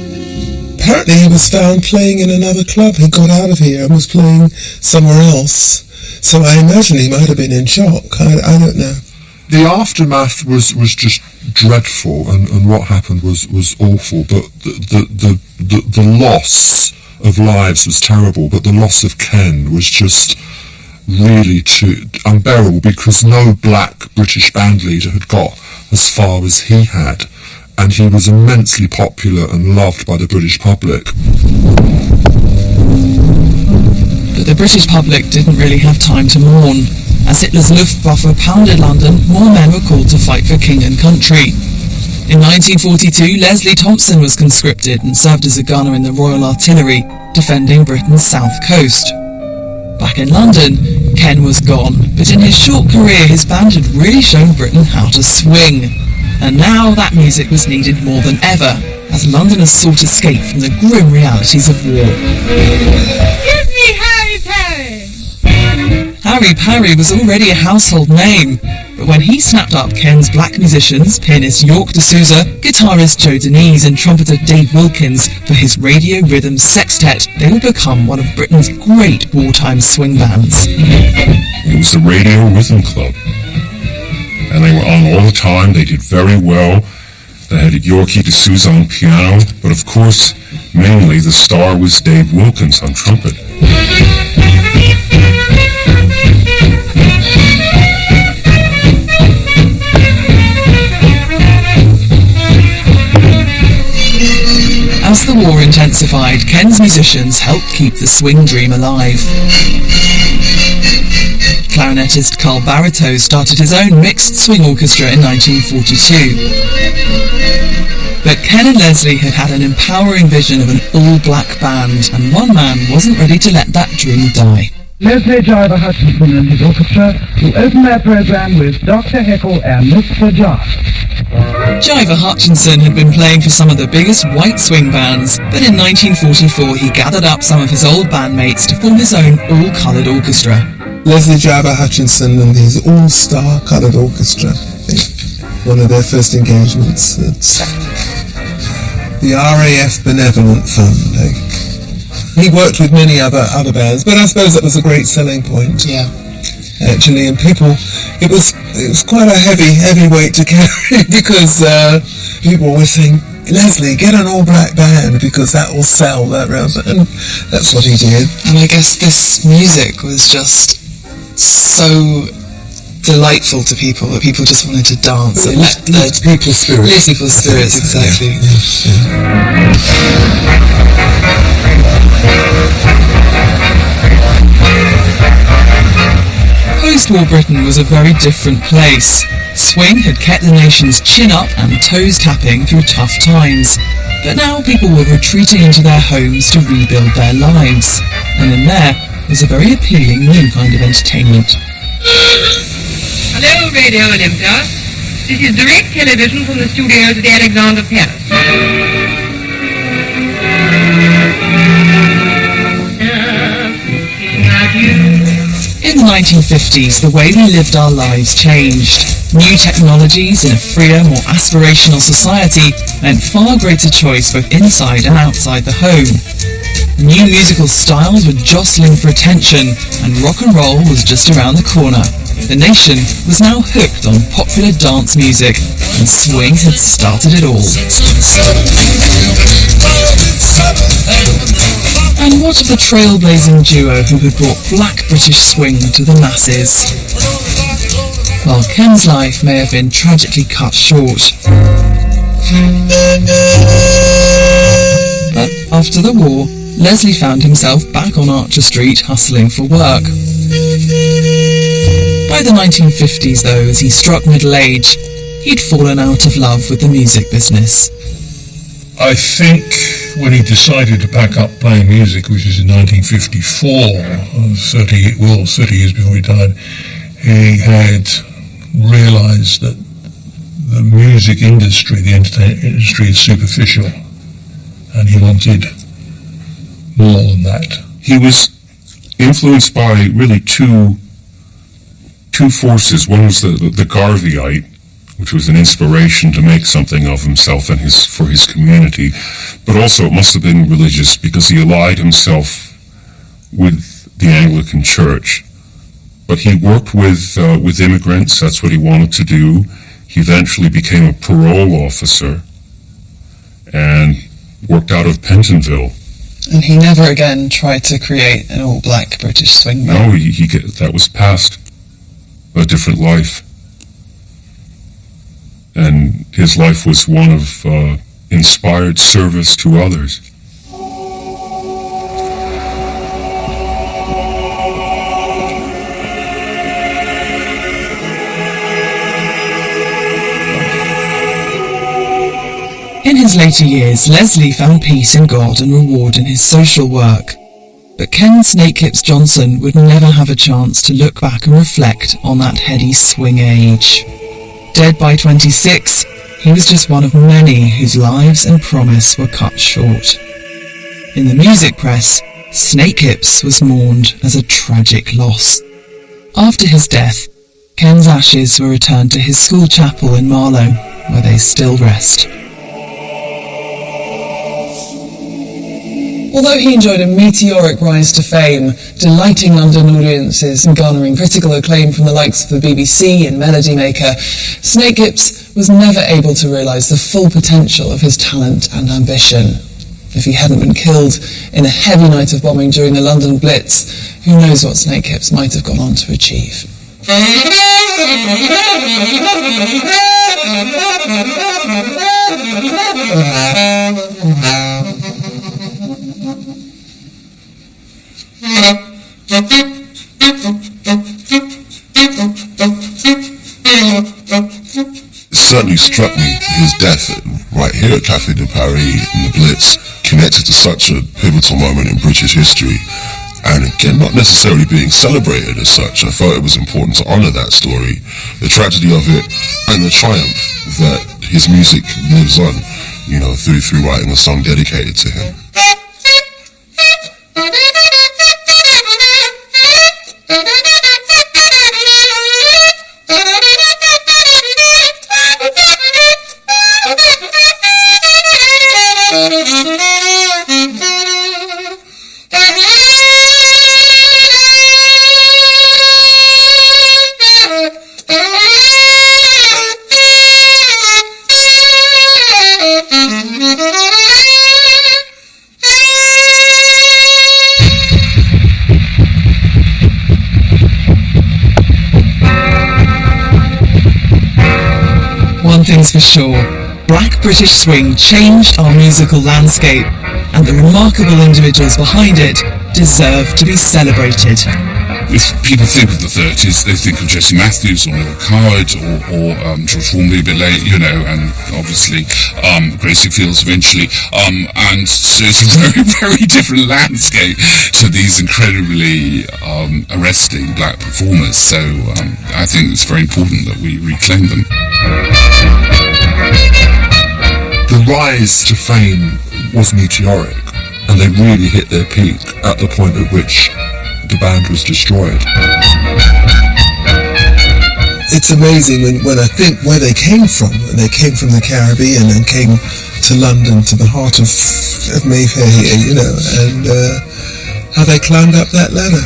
Apparently he was found playing in another club. He got out of here and was playing somewhere else. So I imagine he might have been in shock. I don't know. The aftermath was just dreadful, and what happened was awful. But the loss of lives was terrible. But the loss of Ken was just really unbearable, because no black British band leader had got as far as he had. And he was immensely popular and loved by the British public. But the British public didn't really have time to mourn. As Hitler's Luftwaffe pounded London, more men were called to fight for king and country. In 1942, Leslie Thompson was conscripted and served as a gunner in the Royal Artillery, defending Britain's south coast. Back in London, Ken was gone, but in his short career his band had really shown Britain how to swing. And now that music was needed more than ever, as Londoners sought escape from the grim realities of war. Give me Harry Perry! Harry Perry was already a household name, but when he snapped up Ken's black musicians, pianist York D'Souza, guitarist Joe Denise and trumpeter Dave Wilkins for his Radio Rhythm Sextet, they would become one of Britain's great wartime swing bands. It was the Radio Rhythm Club. And they were on all the time. They did very well. They had Yorkie D'Souza on piano, but of course, mainly the star was Dave Wilkins on trumpet. As the war intensified, Ken's musicians helped keep the swing dream alive. Clarinetist Carl Baritow started his own mixed swing orchestra in 1942. But Ken and Leslie had had an empowering vision of an all-black band, and one man wasn't ready to let that dream die. Leslie Jiver Hutchinson and his orchestra to open their program with Dr. Heckle and Mr. Jar. Jiver Hutchinson had been playing for some of the biggest white swing bands, but in 1944 he gathered up some of his old bandmates to form his own all-coloured orchestra. Leslie Jiver Hutchinson and his all-star coloured orchestra. One of their first engagements at the RAF Benevolent Fund. He worked with many other bands, but I suppose that was a great selling point. Yeah. Actually, and people, it was quite a heavy weight to carry because people were saying, Leslie, get an all-black band because that will sell that round, and that's what he did. And I guess this music was just so delightful to people that people just wanted to dance and let people's spirits. Lift people's spirits, exactly. Post-war Britain was a very different place. Swing had kept the nation's chin up and toes tapping through tough times. But now people were retreating into their homes to rebuild their lives. And in there was a very appealing new kind of entertainment. Hello, Radio Olympia. This is direct television from the studios at the Alexander Palace. In the 1950s, the way we lived our lives changed. New technologies and a freer, more aspirational society meant far greater choice both inside and outside the home. New musical styles were jostling for attention, and rock and roll was just around the corner. The nation was now hooked on popular dance music, and swing had started it all. And what of the trailblazing duo who had brought black British swing to the masses? Well, Ken's life may have been tragically cut short. But after the war, Leslie found himself back on Archer Street hustling for work. By the 1950s, though, as he struck middle age, he'd fallen out of love with the music business. I think when he decided to pack up playing music, which is in 1954, 30 years before he died, he had realised that the music industry, the entertainment industry, is superficial, and he wanted more than that. He was influenced by really two forces. One was the Garveyite, which was an inspiration to make something of himself and for his community, but also it must have been religious because he allied himself with the Anglican Church. But he worked with immigrants. That's what he wanted to do. He eventually became a parole officer and worked out of Pentonville. And he never again tried to create an all-black British swing band. No, that was past. A different life. And his life was one of inspired service to others. In his later years, Leslie found peace in God and reward in his social work. But Ken Snakehips Johnson would never have a chance to look back and reflect on that heady swing age. Dead by 26, he was just one of many whose lives and promise were cut short. In the music press, Snakehips was mourned as a tragic loss. After his death, Ken's ashes were returned to his school chapel in Marlow, where they still rest. Although he enjoyed a meteoric rise to fame, delighting London audiences and garnering critical acclaim from the likes of the BBC and Melody Maker, Snakehips was never able to realise the full potential of his talent and ambition. If he hadn't been killed in a heavy night of bombing during the London Blitz, who knows what Snakehips might have gone on to achieve. It certainly struck me, his death right here at Café de Paris in the Blitz, connected to such a pivotal moment in British history. and again, not necessarily being celebrated as such. I felt it was important to honour that story, the tragedy of it, and the triumph that his music lives on, you know, through writing a song dedicated to him. One thing's for sure, Black British Swing changed our musical landscape, and the remarkable individuals behind it deserve to be celebrated. If people think of the 30s, they think of Jesse Matthews or Noel Coward or George Formby a bit late, you know, and obviously Gracie Fields eventually. And so it's a very, very different landscape to these incredibly arresting black performers. So I think it's very important that we reclaim them. The rise to fame was meteoric, and they really hit their peak at the point at which the band was destroyed. It's amazing when I think where they came from. They came from the Caribbean and came to London, to the heart of Mayfair here, you know, and how they climbed up that ladder.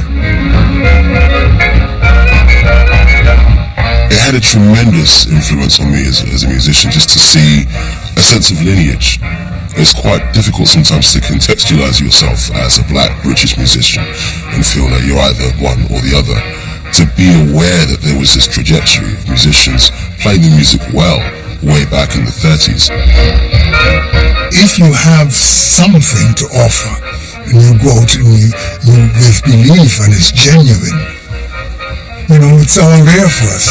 It had a tremendous influence on me as a musician, just to see a sense of lineage. It's quite difficult sometimes to contextualize yourself as a black British musician and feel that you're either one or the other. To be aware that there was this trajectory of musicians playing the music well way back in the 30s. If you have something to offer and you go out and you with belief and it's genuine, you know, it's all there for us.